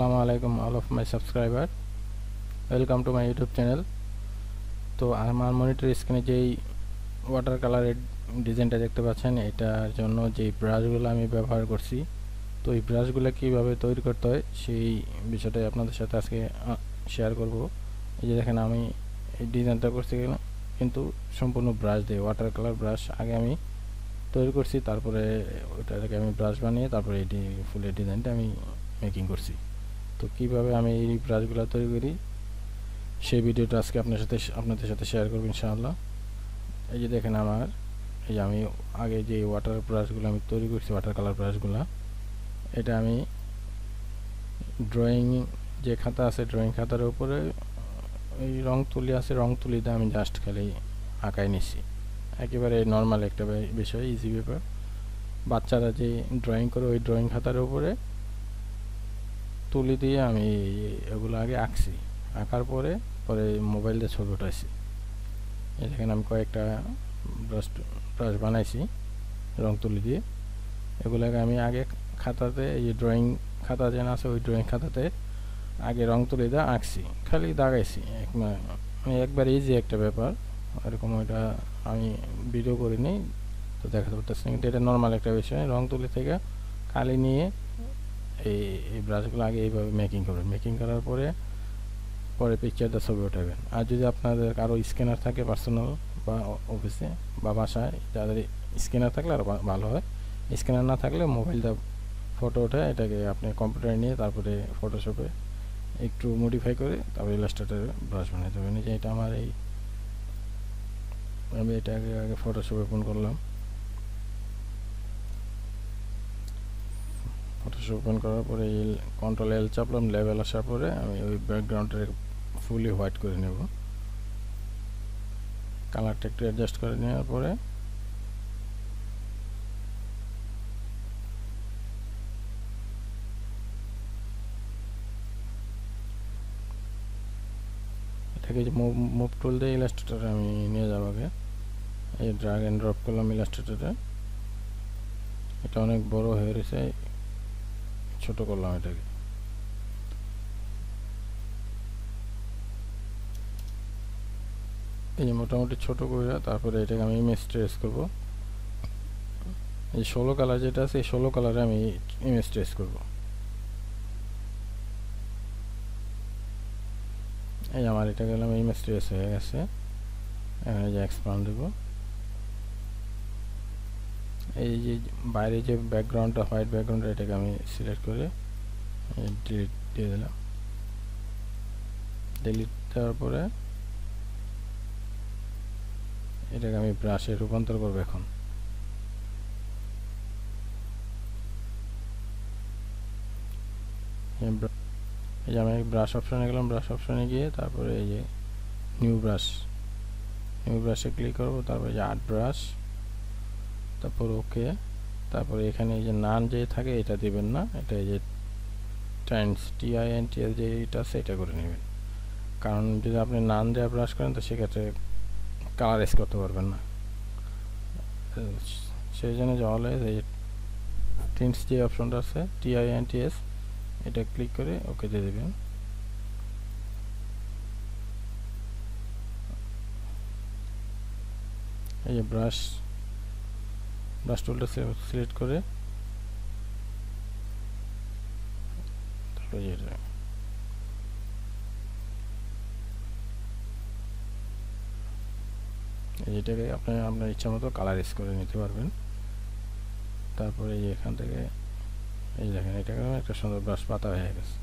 Assalamu alaikum all of my subscriber. Welcome to my YouTube channel. তো আমার monitor স্ক্রিনে যেই ওয়াটার কালারের ডিজাইনটা দেখতে পাচ্ছেন, এটার জন্য যে ব্রাশগুলো আমি ব্যবহার করছি, তো এই ব্রাশগুলো কিভাবে তৈরি করতে হয় সেই বিষয়টাই আপনাদের সাথে আজকে শেয়ার করব। এই যে দেখেন, আমি এই ডিজাইনটা করছি কিন্তু সম্পূর্ণ ব্রাশ দিয়ে, ওয়াটার কালার ব্রাশ আগে আমি তৈরি করছি, তারপরে ওটাকে আমি ব্রাশ বানিয়ে তারপরে এই ফুল ডিজাইনটা আমি মেকিং করছি। তো কিভাবে আমি এই ব্রাশগুলো তৈরি করি সেই ভিডিওটা আজকে আপনাদের সাথে শেয়ার করব ইনশাআল্লাহ। এই যে দেখেন, এই যে আমি আগে যে ওয়াটার ব্রাশগুলো আমি তৈরি করছি, ওয়াটার কালার ব্রাশগুলো, এটা আমি ড্রয়িং যে খাতা আছে, ড্রয়িং খাতার উপরে এই রং তুলি আছে, রং তুলিতে আমি জাস্ট খালি আঁকাই নিছি। একেবারে নর্মাল একটা বিষয়, ইজি ব্যাপার। বাচ্চারা যে ড্রয়িং করে ওই ড্রয়িং খাতার উপরে তুলি দিয়ে আমি এগুলো আগে আঁকছি। আঁকার পরে মোবাইল দিয়ে ছবি উঠাইছি। এই দেখেন, আমি কয়েকটা ব্রাশ বানাইছি রং তুলি দিয়ে। এগুলোকে আমি আগে খাতাতে, এই যে ড্রয়িং খাতা যেন আছে ওই ড্রয়িং খাতাতে আগে রং তুলি দিয়ে আঁকছি, খালি দাগাইছি। একবার ইজি একটা ব্যাপার, এরকম ওইটা আমি ভিডিও করিনি তো দেখাতে পারতেছি, কিন্তু এটা নর্মাল একটা বিষয়। রং তুলি থেকে কালি নিয়ে এই ব্রাশগুলো আগে এইভাবে মেকিং করবেন। মেকিং করার পরে পিকচারটা ছবি উঠাবেন। আর যদি আপনাদের কারো স্ক্যানার থাকে পার্সোনাল বা অফিসে বা বাসায়, যাদের স্ক্যানার থাকলে আরও ভালো হয়। স্ক্যানার না থাকলে মোবাইলটা ফটো ওঠে, এটাকে আপনি কম্পিউটারে নিয়ে তারপরে ফটোশপে একটু মডিফাই করে তারপরে ইলাস্ট্রেটরে ব্রাশ বানাতে হবে। যে এটা আমার আমি এটাকে আগে ফটোশপে ওপেন করলাম। ফটোশপ ওপেন করার পরে কন্ট্রোল এল চাপলাম, লেভেল আসার পরে আমি ওই ব্যাকগ্রাউন্ডের ফুলি হোয়াইট করে নেব। কালারটা একটু অ্যাডজাস্ট করে নেওয়ার পরে এটাকে যে মুভ টুল দিয়ে ইলাস্ট্রেটরে আমি নিয়ে যাব। আগে এই ড্র্যাগ অ্যান্ড ড্রপ করলাম ইলাস্ট্রেটরে। এটা অনেক বড় হয়ে রয়েছে, ছোট করলাম এটাকে। এই যে মোটামুটি ছোট করে তারপরে এটাকে আমি ইমেজ ট্রেস করব। এই 16 কালার যেটা আছে, এই 16 কালারে আমি ইমেজ ট্রেস করব। এই আমার এটা গেলাম, ইমেজ ট্রেস হয়ে গেছে। এখানে যে এক্সপান্ড দেব, এই যে বাইরে যে ব্যাকগ্রাউন্ডটা হোয়াইট ব্যাকগ্রাউন্ড, এটাকে আমি সিলেক্ট করে ডিলিট দিয়ে দিলাম। ডিলিট দেওয়ার পরে এটাকে আমি ব্রাশে রূপান্তর করব। এখন এই যে আমি ব্রাশ অপশনে গেলাম, ব্রাশ অপশনে গিয়ে তারপরে এই যে নিউ ব্রাশে ক্লিক করব। তারপরে যে আর্ট ব্রাশ, তারপর ওকে। তারপরে এখানে এই যে নান যে থাকে এটা দিবেন না, এটা এই যে TINTS যে এটা আছে এটা করে নেবেন। কারণ যদি আপনি নান দিয়ে ব্রাশ করেন তো সেক্ষেত্রে কালারাইজ করতে পারবেন না। সেই জন্য যে অলওয়েজ এই টিন্টস যে অপশনটা আছে TINTS, এটা ক্লিক করে ওকে দিয়ে দেবেন। এই যে ব্রাশ টুলটা সিলেক্ট করে তারপরে এটাকে আপনার ইচ্ছা মতো কালারাইজ করে নিতে পারবেন। তারপরে এখান থেকে এই দেখেন, এটা একটা সুন্দর ব্রাশ পাতা হয়ে গেছে।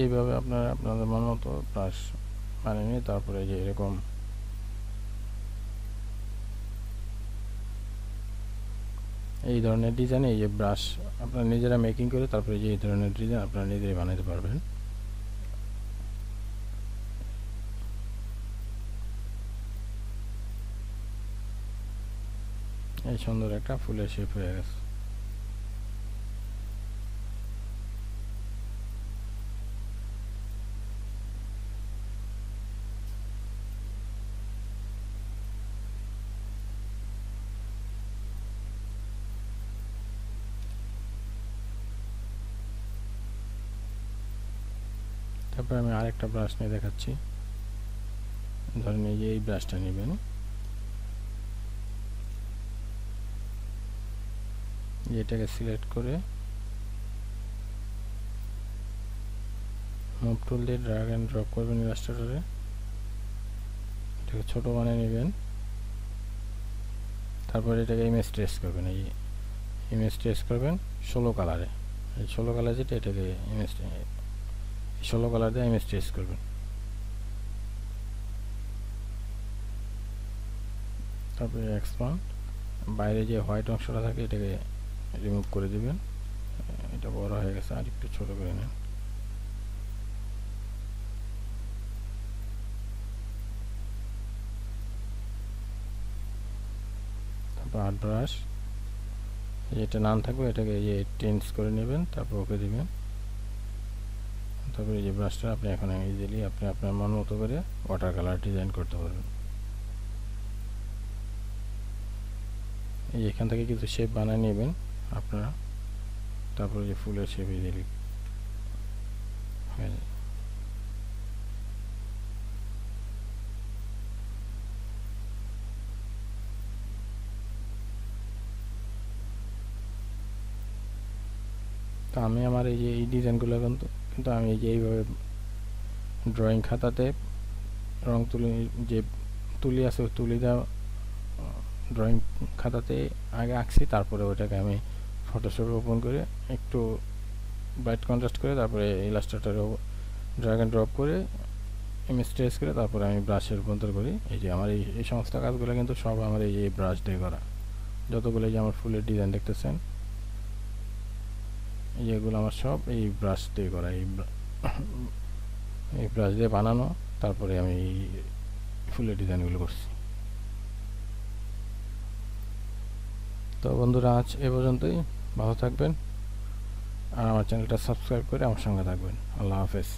এইভাবে আপনাদের মন মতো ব্রাশ বানিয়ে নিয়ে তারপরে যে এরকম এই ধরনের ডিজাইন, এই যে ব্রাশ আপনারা নিজেরা মেকিং করে তারপরে যে এই ধরনের ডিজাইন আপনারা নিজেরাই বানাতে পারবেন। এই সুন্দর একটা ফুলের শেপ হয়ে গেছে। তারপর আমি আরেকটা ব্রাশ নিয়ে দেখাচ্ছি। ধরেন এই যে এই ব্রাশটা নেবেন, এটাকে সিলেক্ট করে মুভ টুল দিয়ে ড্র্যাগ এন্ড ড্রপ করবেন ইলাস্ট্রেটরে। এটাকে ছোট বানিয়ে নেবেন, তারপর এটাকে ইমেজ ট্রেস করবেন। এই ইমেজ ট্রেস করবেন 16 কালারে। এই 16 কালার যেটা, এটাকে ইমেজ 16 কালার দিয়ে ইমেজ ট্রেস করবেন। তারপরে এক্সপান্ড, বাইরে যে হোয়াইট অংশটা থাকে এটাকে রিমুভ করে দিবেন। এটা বড় হয়ে গেছে, আর একটু ছোট করে নেন। তারপর আর্ট ব্রাশ, যেটা নাম থাকবে এটাকে চেঞ্জ করে নেবেন, তারপর ওকে দিবেন। তারপরে এই যে ব্রাশটা আপনি এখন ইজিলি আপনি আপনার মন মতো করে ওয়াটার কালার ডিজাইন করতে পারবেন। এই এখান থেকে কিছু শেপ বানিয়ে নেবেন আপনারা, তারপরে যে ফুলের শেপ ইজিলি হয়ে যায়। তো আমি আমার এই যে এই ডিজাইনগুলো কিন্তু আমি এই যে এইভাবে ড্রয়িং খাতাতে রং যে তুলি আছে ওই তুলি দেওয়া ড্রয়িং খাতাতে আগে আঁকছি, তারপরে ওটাকে আমি ফটোশপে ওপেন করে একটু ব্রাইট কন্ট্রাস্ট করে তারপরে ইলাস্ট্রেটরে ড্র্যাগ এন্ড ড্রপ করে ইমেজ ট্রেস করে তারপরে আমি ব্রাশে রূপান্তর করি। এই যে আমার এই সমস্ত কাজগুলো কিন্তু সব আমার এই যে ব্রাশ দিয়ে করা। যতগুলো যে আমার ফুলের ডিজাইন দেখতেছেন, এইগুলো আমার সব এই ব্রাশ দিয়ে করা। এই ব্রাশ দিয়ে বানানো, তারপরে আমি এই ফুলের ডিজাইনগুলো করছি। তো বন্ধুরা, আজ এ পর্যন্তই। ভালো থাকবেন আর আমার চ্যানেলটা সাবস্ক্রাইব করে আমার সঙ্গে থাকবেন। আল্লাহ হাফেজ।